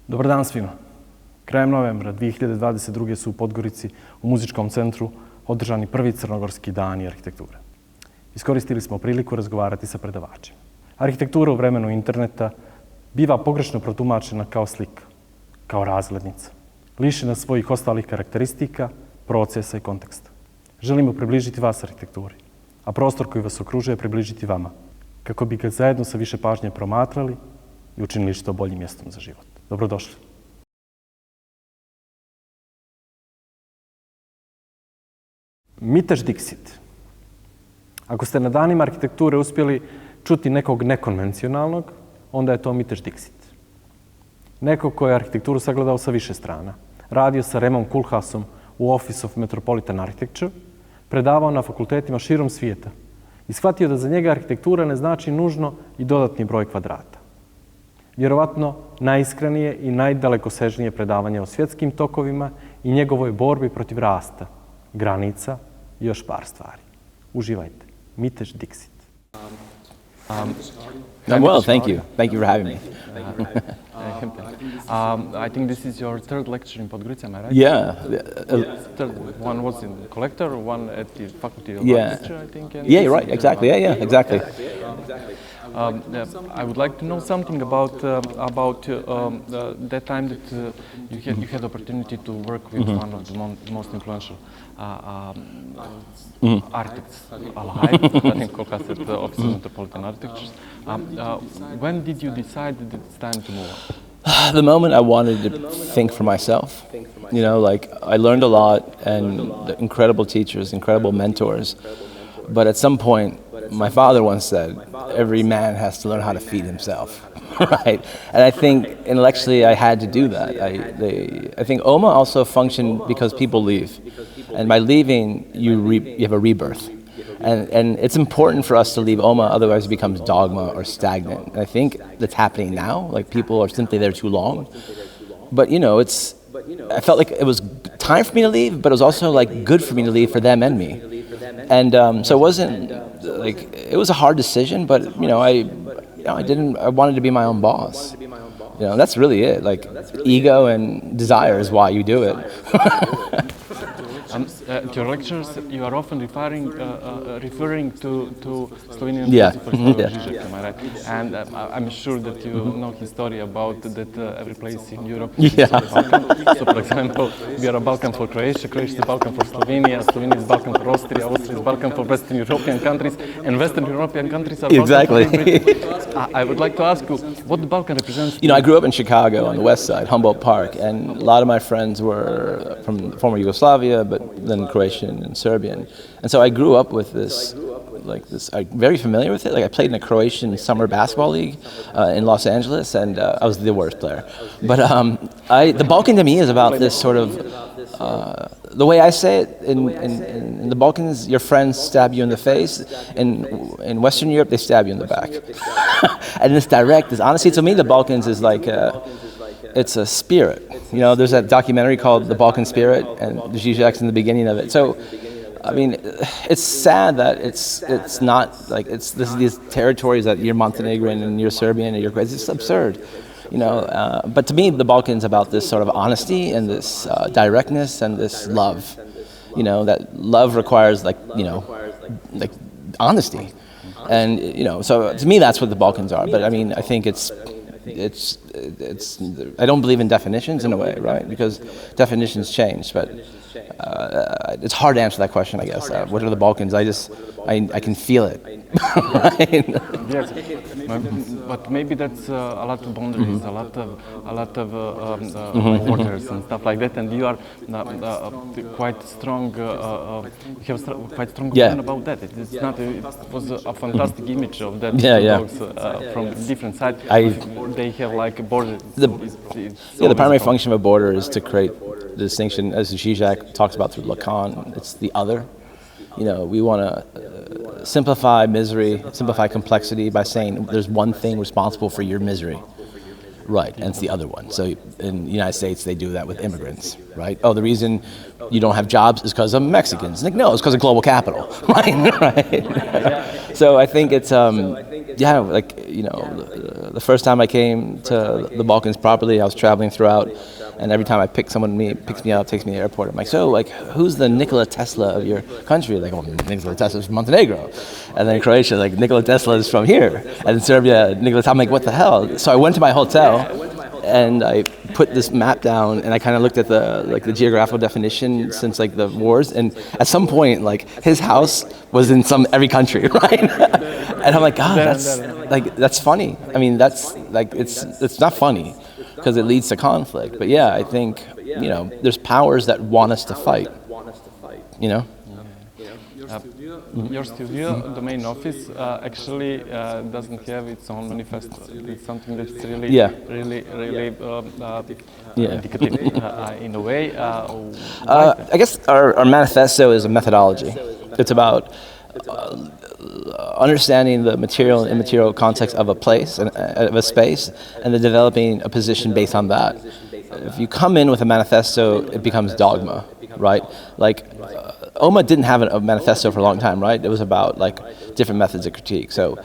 Dobar dan svima. Krajem novembra 2022. su u Podgorici u Muzičkom centru održani prvi crnogorski dani arhitekture. Iskoristili smo priliku razgovarati sa predavačima. Arhitektura u vremenu interneta biva pogrešno protumačena kao slika, kao razglednica, lišena svojih ostalih karakteristika, procesa i konteksta. Želimo približiti vas arhitekturi, a prostor koji vas okružuje približiti vama, kako bi ga zajedno sa više pažnje promatrali i učinili što boljim mjestom za život. Dobrodošli. Mitesh Dixit. Ako ste na danima arhitekture uspjeli čuti nekog nekonvencionalnog, onda je to Mitesh Dixit. Neko ko je arhitekturu sagledao sa više strana. Radio sa Remom Koolhaasom u Office of Metropolitan Architecture, predavao na fakultetima širom svijeta i shvatio da za njega arhitektura ne znači nužno i dodatni broj kvadrata. Vjerovatno najiskrenije i najdalekosežnije predavanje o svjetskim tokovima i njegovoj borbi protiv rasta, granica i još par stvari. Uživajte. Mitesh Dixit. I'm well, thank you. Thank you for having me. I think this is your third lecture in Podgorica, am I right? Yeah. Third. One was in Collector, one at the Faculty of Yeah. Architecture, I think. And Yeah, you're right. Exactly. Yeah, exactly. I would like to know something about that time that you had opportunity to work with one of the most influential architects alive, Dani Arhitekture at the Office of Metropolitan Architecture. When did you decide that it's time to move on? The moment I wanted to think for myself, you know, like I learned a lot and incredible teachers, incredible mentors. But at some point, my father once said, every man has to learn how to feed himself, right? And I think intellectually I had to do that. I think OMA also functioned because people leave. And by leaving, you have a rebirth. And it's important for us to leave OMA, otherwise it becomes dogma or stagnant. And I think that's happening now, like people are simply there too long. But you know, I felt like it was time for me to leave, but it was also like good for me to leave for them and me. And so it wasn't like, it was a hard decision, but you know, I wanted to be my own boss. You know, that's really it. Like ego and desire is why you do it. At your lectures, you are often referring to Slovenian Yeah. Žižek, am I right? And I'm sure that you know his story about that every place in Europe Yeah. is a Balkan. So, for example, we are a Balkan for Croatia, Croatia is a Balkan for Slovenia, Slovenia is Balkan for Austria, Austria is Balkan for Western European countries, and Western European countries are Exactly. Balkan for Great Britain. I would like to ask you, what the Balkan represents? You know, I grew up in Chicago on the west side, Humboldt Park, and a lot of my friends were from former Yugoslavia, but then Croatian and Serbian. And so I grew up with this, I'm very familiar with it. Like I played in a Croatian summer basketball league in Los Angeles, and I was the worst player. But the Balkan to me is about this sort of, the way I say it, in the Balkans, your friends stab you in the face. In Western Europe, they stab you in the back. And it's direct, it's honesty. To me, the Balkans is like, it's a spirit. You know, there's that documentary called The Balkan Spirit, and Žižek's in the beginning of it. So, I mean, it's sad that it's not like these territories that you're Montenegrin and you're Serbian and you're, it's just absurd. You know, but to me, the Balkans about this sort of honesty and this directness and this love. You know, that love requires like honesty, and you know, so to me, that's what the Balkans are. But I mean, I think it's I don't believe in definitions in a way, right? Because definitions change, but it's hard to answer that question, I guess. What are the Balkans? I can feel it. Right? Yes, but maybe that's a lot of boundaries, a lot of borders and stuff like that. And you are quite strong. You have quite strong opinion about that. It was a fantastic image of that dogs from different sides. They have like a border. The primary function of a border is to create the distinction, as Žižek talks about through Lacan. It's the other. You know, we want to simplify misery, simplify complexity by saying there's one thing responsible for your misery. Right, and it's the other one. So in the United States, they do that with immigrants, right? Oh, the reason you don't have jobs is because of Mexicans. Like, no, it's because of global capital, right? So I think it's like, you know, the first time I came to the Balkans properly, I was traveling throughout, and every time I pick someone picks me up, takes me to the airport, I'm like, so like, who's the Nikola Tesla of your country? Like, well, Nikola Tesla's from Montenegro, and then Croatia, like Nikola Tesla is from here, and in Serbia, Nikola. I'm like, what the hell? So I went to my hotel, and I put this map down, and I kind of looked at the geographical definition since like the wars, and at some point, like his house was in every country, right? And I'm like, God, that's funny. I mean, that's like it's not funny because it leads to conflict. But yeah, I think, you know, there's powers that want us to fight. You know. Your studio, the main office, actually doesn't have its own manifesto. It's something that's really indicative in a way. I guess our manifesto is a methodology. It's about understanding the material and immaterial context of a place, and of a space, and then developing a position based on that. If you come in with a manifesto, it becomes dogma, right? Like, OMA didn't have a manifesto for a long time, right? It was about like different methods of critique. So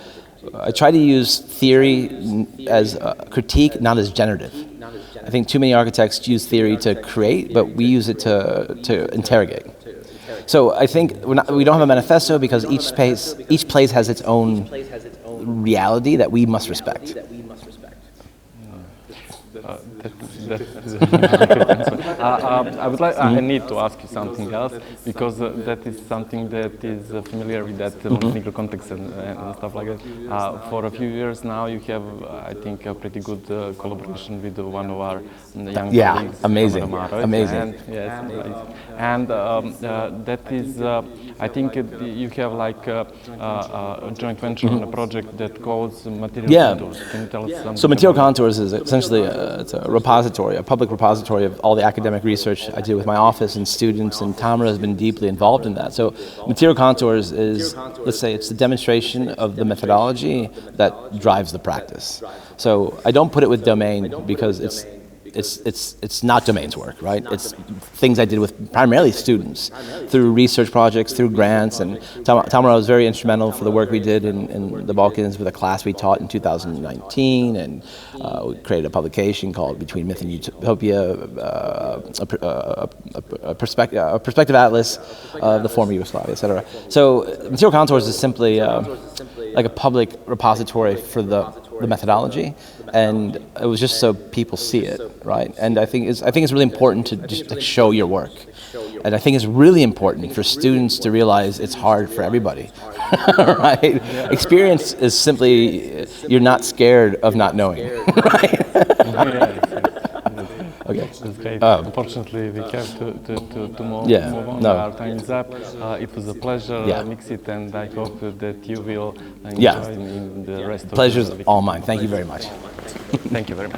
I try to use theory as critique, not as generative. I think too many architects use theory to create, but we use it to interrogate. So I think we don't have a manifesto because each place has its own reality that we must respect. I need to ask you something else, because that is something that is familiar with that Montenegro context and stuff like that. For a few years now, you have, I think, a pretty good collaboration with one of our young colleagues. Amazing. And, and that is, I think you have like a joint venture on a project that calls Material Contours. Can you tell us something? So Material Contours is essentially it's a repository, a public repository of all the academic research I do with my office and students, and Tamara has been deeply involved in that. So Material Contours is, let's say, it's the demonstration of the methodology that drives the practice. So I don't put it with domain because it's not domain's work, right? It's things I did with primarily students through research projects, through grants, and Tamara was very instrumental for the work we did in the Balkans with a class we taught in 2019, and we created a publication called Between Myth and Utopia, a perspective atlas of the former Yugoslavia, etc. So Material Contours is simply like a public repository for the methodology, and it was just so people see it, right? And I think it's really important to just like show your work, and I think it's really important for students to realize it's hard for everybody, right? Experience is simply you're not scared of not knowing, right? Okay. That's great. Unfortunately, we have to move on. Our time is up. It was a pleasure, Dixit, and I hope that you will enjoy in the rest of the week. Pleasure's all mine. Thank you very much. Thank you very much.